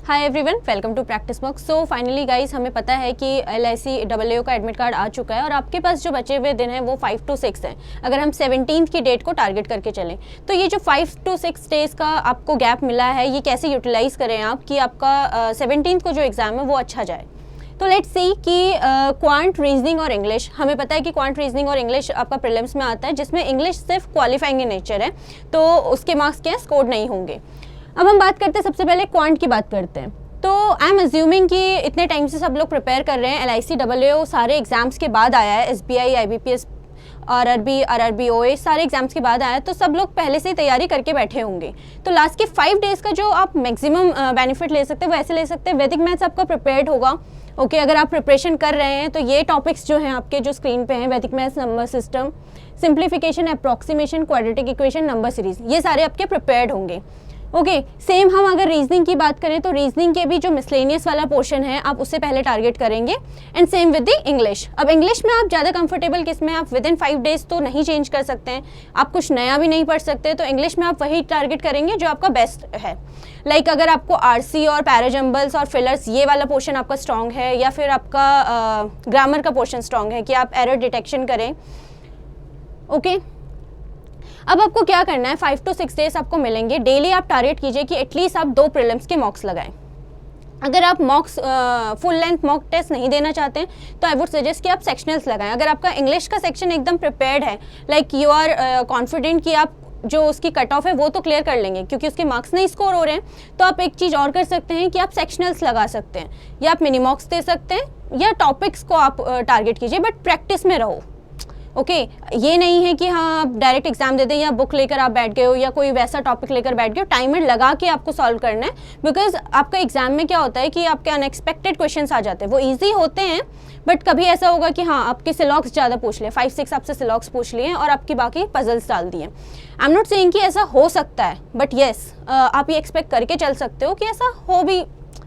Hi everyone, welcome to practice box. So finally guys, हमें पता है कि LIC AAO का एडमिट कार्ड आ चुका है और आपके पास जो बचे हुए दिन हैं वो 5 to 6 हैं। अगर हम 17th की डेट को टारगेट करके चलें तो ये जो 5 to 6 डेज़ का आपको गैप मिला है, ये कैसे यूटिलाइज़ करें आप कि आपका 17th को जो एग्ज़ाम है वो अच्छा जाए। तो लेट्स सी कि क्वांट, रीजनिंग और इंग्लिश, हमें पता है कि क्वांट, रीजनिंग और इंग्लिश आपका प्रीलिम्स में आता है, जिसमें इंग्लिश सिर्फ क्वालिफाइंग इन नेचर है, तो उसके मार्क्स क्या स्कोर नहीं होंगे। अब हम बात करते हैं, सबसे पहले क्वांट की बात करते हैं। तो आई एम अज्यूमिंग कि इतने टाइम से सब लोग प्रिपेयर कर रहे हैं। LIC AAO सारे एग्जाम्स के बाद आया है, SBI, IBPS, RRB, OA सारे एग्जाम्स के बाद आया है, तो सब लोग पहले से ही तैयारी करके बैठे होंगे। तो लास्ट के 5 डेज़ का जो आप मैक्सिमम बेनिफिट ले सकते हैं वो ऐसे ले सकते हैं। वैदिक मैथ्स आपका प्रिपेयर्ड होगा। ओके, अगर आप प्रिपरेशन कर रहे हैं तो ये टॉपिक्स जो हैं आपके जो स्क्रीन पे हैं, वैदिक maths, number system, simplification, approximation, quadratic equation, number series, ये सारे आपके प्रिपेयर्ड होंगे। ओके, सेम हम अगर रीजनिंग की बात करें तो रीजनिंग के भी जो मिसलेनियस वाला पोर्शन है आप उससे पहले टारगेट करेंगे। And same with the English. अब इंग्लिश में आप ज़्यादा कंफर्टेबल किस में, आप विद इन 5 डेज़ तो नहीं चेंज कर सकते हैं, आप कुछ नया भी नहीं पढ़ सकते, तो इंग्लिश में आप वही टारगेट करेंगे जो आपका बेस्ट है। लाइक अगर आपको RC और पैराजम्बल्स और फिलर्स ये वाला पोर्शन आपका स्ट्रॉन्ग है, या फिर आपका ग्रामर का पोर्शन स्ट्रॉन्ग है कि आप एरर डिटेक्शन करें। ओके, अब आपको क्या करना है, 5 to 6 डेज आपको मिलेंगे। डेली आप टारगेट कीजिए कि एटलीस्ट आप 2 प्रीलिम्स के मॉक्स लगाएं। अगर आप mocks full length mock test नहीं देना चाहते हैं तो आई वुड सजेस्ट कि आप सेक्शनल्स लगाएं। अगर आपका इंग्लिश का सेक्शन एकदम प्रिपेयर्ड है, लाइक यू आर कॉन्फिडेंट कि आप जो उसकी कट ऑफ है वो तो क्लियर कर लेंगे क्योंकि उसके मार्क्स नहीं स्कोर हो रहे हैं, तो आप एक चीज़ और कर सकते हैं कि आप सेक्शनल्स लगा सकते हैं, या आप मिनी मॉक्स दे सकते हैं, या टॉपिक्स को आप टारगेट कीजिए, बट प्रैक्टिस में रहो। ओके, ये नहीं है कि हाँ आप डायरेक्ट एग्जाम दे दें या बुक लेकर आप बैठ गए हो या कोई वैसा टॉपिक लेकर बैठ गए हो। टाइमर लगा के आपको सॉल्व करना है, बिकॉज आपका एग्जाम में क्या होता है कि आपके अनएक्सपेक्टेड क्वेश्चंस आ जाते हैं। वो इजी होते हैं, बट कभी ऐसा होगा कि हाँ आपके सिलॉक्स ज़्यादा पूछ लिए, 5-6 आपसे सिलॉक्स पूछ लिए और आपकी बाकी पजल्स डाल दिए। आई एम नॉट सेइंग कि ऐसा हो सकता है, बट येस आप ये एक्सपेक्ट करके चल सकते हो कि ऐसा हो भी,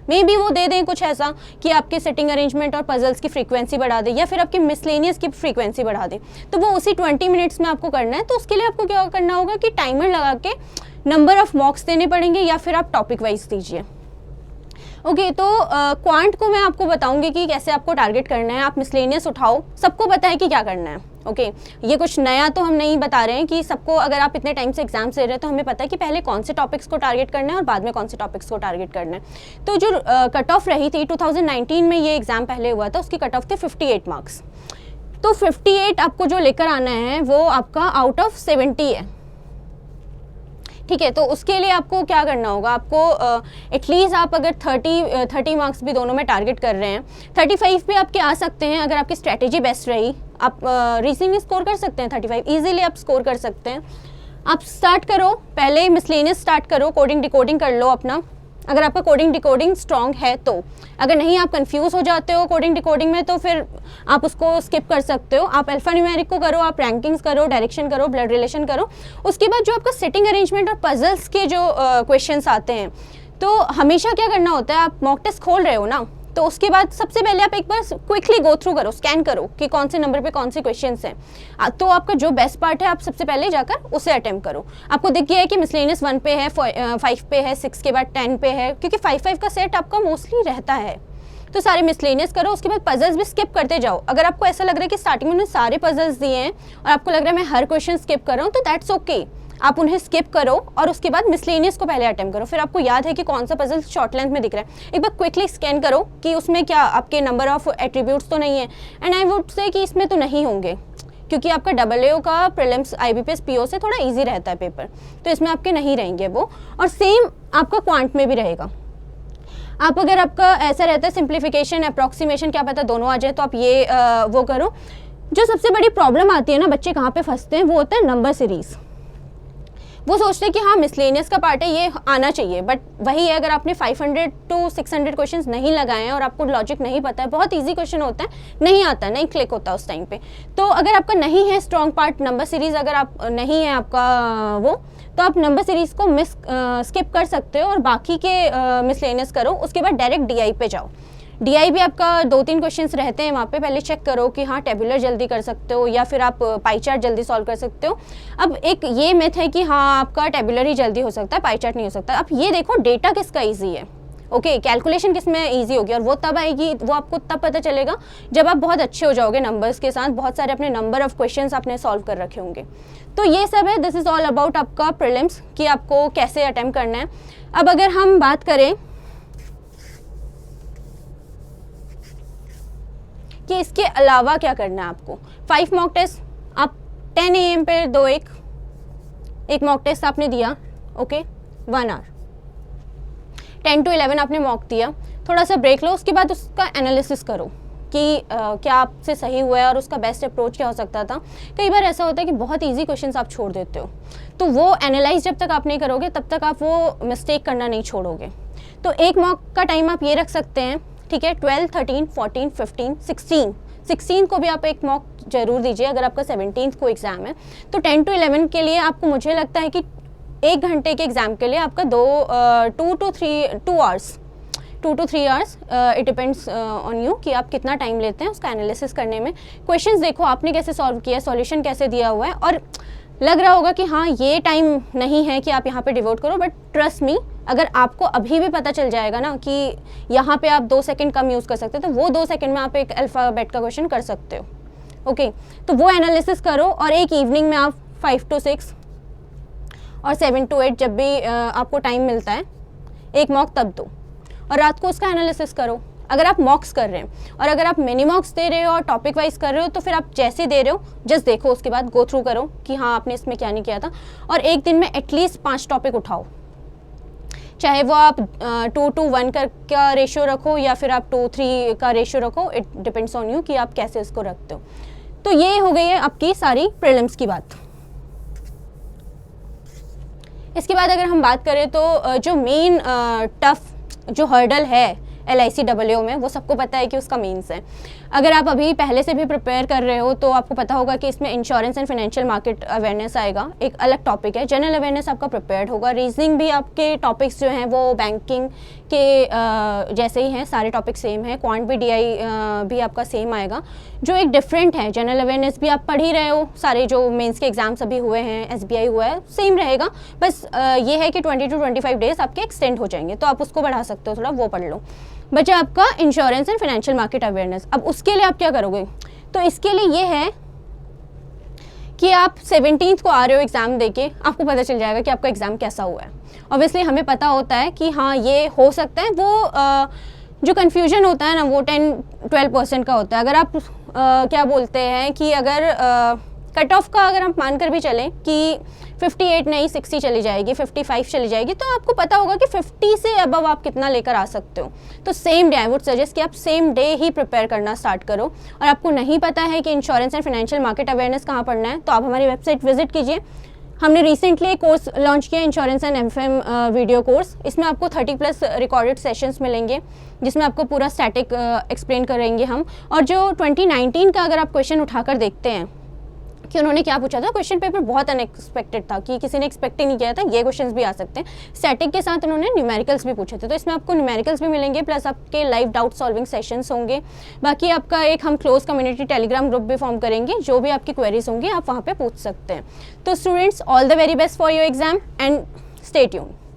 मे बी वो दे दें कुछ ऐसा कि आपके सेटिंग अरेंजमेंट और पजल्स की फ्रीक्वेंसी बढ़ा दे, या फिर आपकी मिसलेनियस की फ्रीक्वेंसी बढ़ा दे, तो वो उसी 20 मिनट्स में आपको करना है। तो उसके लिए आपको क्या करना होगा कि टाइमर लगा के नंबर ऑफ मॉक्स देने पड़ेंगे, या फिर आप टॉपिक वाइज दीजिए। ओके, तो क्वांट को मैं आपको बताऊंगी कि कैसे आपको टारगेट करना है। आप मिसलेनियस उठाओ, सबको पता है कि क्या करना है। ओके, ये कुछ नया तो हम नहीं बता रहे हैं कि सबको, अगर आप इतने टाइम से एग्जाम्स दे रहे हैं तो हमें पता है कि पहले कौन से टॉपिक्स को टारगेट करना है और बाद में कौन से टॉपिक्स को टारगेट करना है। तो जो कट ऑफ रही थी 2019 में, ये एग्ज़ाम पहले हुआ था, उसकी कट ऑफ थी 58 मार्क्स। तो 58 आपको जो लेकर आना है वो आपका आउट ऑफ 70 है। ठीक है, तो उसके लिए आपको क्या करना होगा, आपको एटलीस्ट आप अगर 30 मार्क्स भी दोनों में टारगेट कर रहे हैं, 35 पे आपके आ सकते हैं। अगर आपकी स्ट्रैटेजी बेस्ट रही, आप रीजनिंग में स्कोर कर सकते हैं 35 इजीली आप स्कोर कर सकते हैं। आप स्टार्ट करो, पहले मिसलेनियस स्टार्ट करो, कोडिंग डिकोडिंग कर लो अपना, अगर आपका कोडिंग डिकोडिंग स्ट्रॉन्ग है तो। अगर नहीं, आप कंफ्यूज हो जाते हो कोडिंग डिकोडिंग में, तो फिर आप उसको स्किप कर सकते हो। आप अल्फा न्यूमेरिक को करो, आप रैंकिंग्स करो, डायरेक्शन करो, ब्लड रिलेशन करो। उसके बाद जो आपका सेटिंग अरेंजमेंट और पजल्स के जो क्वेश्चंस आते हैं, तो हमेशा क्या करना होता है, आप मॉक टेस्ट खोल रहे हो ना, तो उसके बाद सबसे पहले आप एक बार क्विकली गो थ्रू करो, स्कैन करो कि कौन से नंबर पे कौन से क्वेश्चंस हैं। तो आपका जो बेस्ट पार्ट है आप सबसे पहले जाकर उसे अटेम्प्ट करो। आपको दिख गया है कि मिसलेनियस 1 पे है, 5 पे है, 6 के बाद 10 पे है, क्योंकि 5 का सेट आपका मोस्टली रहता है। तो सारे मिसलेनियस करो, उसके बाद पजल्स भी स्किप करते जाओ। अगर आपको ऐसा लग रहा है कि स्टार्टिंग में उन्होंने सारे पजल्स दिए हैं और आपको लग रहा है मैं हर क्वेश्चन स्किप कर रहा हूँ, तो दैट्स ओके, आप उन्हें स्किप करो और उसके बाद मिसलेनियस को पहले अटेम्प्ट करो। फिर आपको याद है कि कौन सा पजल शॉर्ट लेंथ में दिख रहा है, एक बार क्विकली स्कैन करो कि उसमें क्या आपके नंबर ऑफ एट्रीब्यूट्स तो नहीं है। एंड आई वुड से कि इसमें तो नहीं होंगे, क्योंकि आपका AAO का प्रीलिम्स IBPS PO से थोड़ा ईजी रहता है पेपर, तो इसमें आपके नहीं रहेंगे वो। और सेम आपका क्वांट में भी रहेगा। आप अगर आपका ऐसा रहता है सिंप्लीफिकेशन, अप्रॉक्सीमेशन, क्या पता दोनों आ जाए, तो आप ये वो करो। जो सबसे बड़ी प्रॉब्लम आती है ना, बच्चे कहाँ पे फंसते हैं, वो होता है नंबर सीरीज़। वो सोचते हैं कि हाँ मिसलेनियस का पार्ट है, ये आना चाहिए, बट वही है, अगर आपने 500 to 600 क्वेश्चंस नहीं लगाए हैं और आपको लॉजिक नहीं पता है, बहुत इजी क्वेश्चन होता है, नहीं आता, नहीं क्लिक होता उस टाइम पे। तो अगर आपका नहीं है स्ट्रॉन्ग पार्ट नंबर सीरीज़, अगर आप नहीं है आपका वो, तो आप नंबर सीरीज़ को स्किप कर सकते हो और बाकी के मिसलेनियस करो। उसके बाद डायरेक्ट DI पे जाओ। DI भी आपका 2-3 क्वेश्चंस रहते हैं वहाँ पे, पहले चेक करो कि हाँ टेबुलर जल्दी कर सकते हो या फिर आप पाई चार्ट जल्दी सॉल्व कर सकते हो। अब एक ये मिथ है कि हाँ आपका टेबुलर ही जल्दी हो सकता है, पाई चार्ट नहीं हो सकता। अब ये देखो डेटा किसका ईजी है, ओके कैलकुलेशन किस में ईजी होगी, और वो तब आएगी, वो आपको तब पता चलेगा जब आप बहुत अच्छे हो जाओगे नंबर्स के साथ, बहुत सारे अपने नंबर ऑफ क्वेश्चंस आपने सॉल्व कर रखे होंगे। तो ये सब है, दिस इज़ ऑल अबाउट आपका प्रीलिम्स कि आपको कैसे अटेम्प्ट करना है। अब अगर हम बात करें कि इसके अलावा क्या करना है आपको, 5 मॉक टेस्ट आप 10 AM पे दो, एक मॉक टेस्ट आपने दिया, ओके 1 आवर, 10 to 11 आपने मॉक दिया, थोड़ा सा ब्रेक लो, उसके बाद उसका एनालिसिस करो कि क्या आपसे सही हुआ है और उसका बेस्ट अप्रोच क्या हो सकता था। कई बार ऐसा होता है कि बहुत इजी क्वेश्चंस आप छोड़ देते हो, तो वो एनालाइज जब तक आप नहीं करोगे तब तक आप वो मिस्टेक करना नहीं छोड़ोगे। तो एक मॉक का टाइम आप ये रख सकते हैं, ठीक है, 12, 13, 14, 15, 16 को भी आप एक मॉक जरूर दीजिए अगर आपका 17 को एग्ज़ाम है। तो 10 to 11 के लिए आपको, मुझे लगता है कि 1 घंटे के एग्ज़ाम के लिए आपका 2 to 3 hours, it depends on you कि आप कितना टाइम लेते हैं उसका एनालिसिस करने में। क्वेश्चंस देखो आपने कैसे सॉल्व किया, सॉल्यूशन कैसे दिया हुआ है, और लग रहा होगा कि हाँ ये टाइम नहीं है कि आप यहाँ पे डिवोट करो, बट ट्रस्ट मी, अगर आपको अभी भी पता चल जाएगा ना कि यहाँ पे आप 2 सेकंड कम यूज़ कर सकते हो, तो वो 2 सेकंड में आप एक अल्फ़ाबेट का क्वेश्चन कर सकते हो। ओके तो वो एनालिसिस करो, और एक इवनिंग में आप 5 to 6 और 7 to 8 जब भी आपको टाइम मिलता है एक मॉक तब दो, और रात को उसका एनालिसिस करो। अगर आप मॉक्स कर रहे हैं और अगर आप मिनी मॉक्स दे रहे हो और टॉपिक वाइज कर रहे हो, तो फिर आप जैसे दे रहे हो जस्ट देखो, उसके बाद गो थ्रू करो कि हाँ आपने इसमें क्या नहीं किया था, और एक दिन में एटलीस्ट 5 टॉपिक उठाओ, चाहे वो आप 2 to 1 का रेशियो रखो या फिर आप 2-3 का रेशियो रखो, इट डिपेंड्स ऑन यू कि आप कैसे इसको रखते हो। तो ये हो गई है आपकी सारी प्रीलिम्स की बात। इसके बाद अगर हम बात करें तो जो मेन टफ जो हर्डल है LICWO में, वो सबको पता है कि उसका मीन्स है। अगर आप अभी पहले से भी प्रिपेयर कर रहे हो तो आपको पता होगा कि इसमें insurance and financial market awareness आएगा, एक अलग टॉपिक है। जनरल अवेयरनेस आपका प्रिपेयर्ड होगा, रीजनिंग भी आपके टॉपिक्स जो हैं वो बैंकिंग के जैसे ही हैं, सारे टॉपिक सेम है। क्वांट भी DI भी आपका सेम आएगा। जो एक डिफरेंट है, जनरल अवेयरनेस भी आप पढ़ ही रहे हो, सारे जो मेंस के एग्जाम्स अभी हुए हैं, SBI हुआ है, सेम रहेगा, बस ये है कि 20 to 25 डेज आपके एक्सटेंड हो जाएंगे, तो आप उसको बढ़ा सकते हो थोड़ा, वो पढ़ लो। बचा आपका insurance and financial market awareness. अब उसके लिए आप क्या करोगे, तो इसके लिए ये है कि आप 17 को आ रहे हो एग्ज़ाम देके, आपको पता चल जाएगा कि आपका एग्ज़ाम कैसा हुआ है। ऑब्वियसली हमें पता होता है कि हाँ ये हो सकता है, वो जो कन्फ्यूजन होता है ना वो 10-12% का होता है। अगर आप क्या बोलते हैं कि अगर कट ऑफ का अगर हम मानकर भी चलें कि 58 नहीं 60 चली जाएगी, 55 चली जाएगी, तो आपको पता होगा कि 50 से अबव आप कितना लेकर आ सकते हो। तो same day I would suggest कि आप सेम डे ही प्रिपेयर करना स्टार्ट करो। और आपको नहीं पता है कि insurance and financial market awareness कहाँ पढ़ना है, तो आप हमारी वेबसाइट विजिट कीजिए। हमने रिसेंटली एक कोर्स लॉन्च किया, insurance and FM video course. इसमें आपको 30+ रिकॉर्डेड सेशंस मिलेंगे, जिसमें आपको पूरा स्टैटिक एक्सप्लेन करेंगे हम। और जो 2019 का अगर आप क्वेश्चन उठाकर देखते हैं कि उन्होंने क्या पूछा था, क्वेश्चन पेपर बहुत अनएक्सपेक्टेड था कि किसी ने एक्सपेक्ट ही नहीं किया था ये क्वेश्चंस भी आ सकते हैं। स्टैटिक के साथ उन्होंने न्यूमेरिकल्स भी पूछे थे, तो इसमें आपको न्यूमेरिकल्स भी मिलेंगे, प्लस आपके लाइव डाउट सॉल्विंग सेशंस होंगे। बाकी आपका एक हम क्लोज कम्युनिटी टेलीग्राम ग्रुप भी फॉर्म करेंगे, जो भी आपकी क्वेरीज होंगी आप वहाँ पर पूछ सकते हैं। तो students, all the very best for your exam and stay tuned.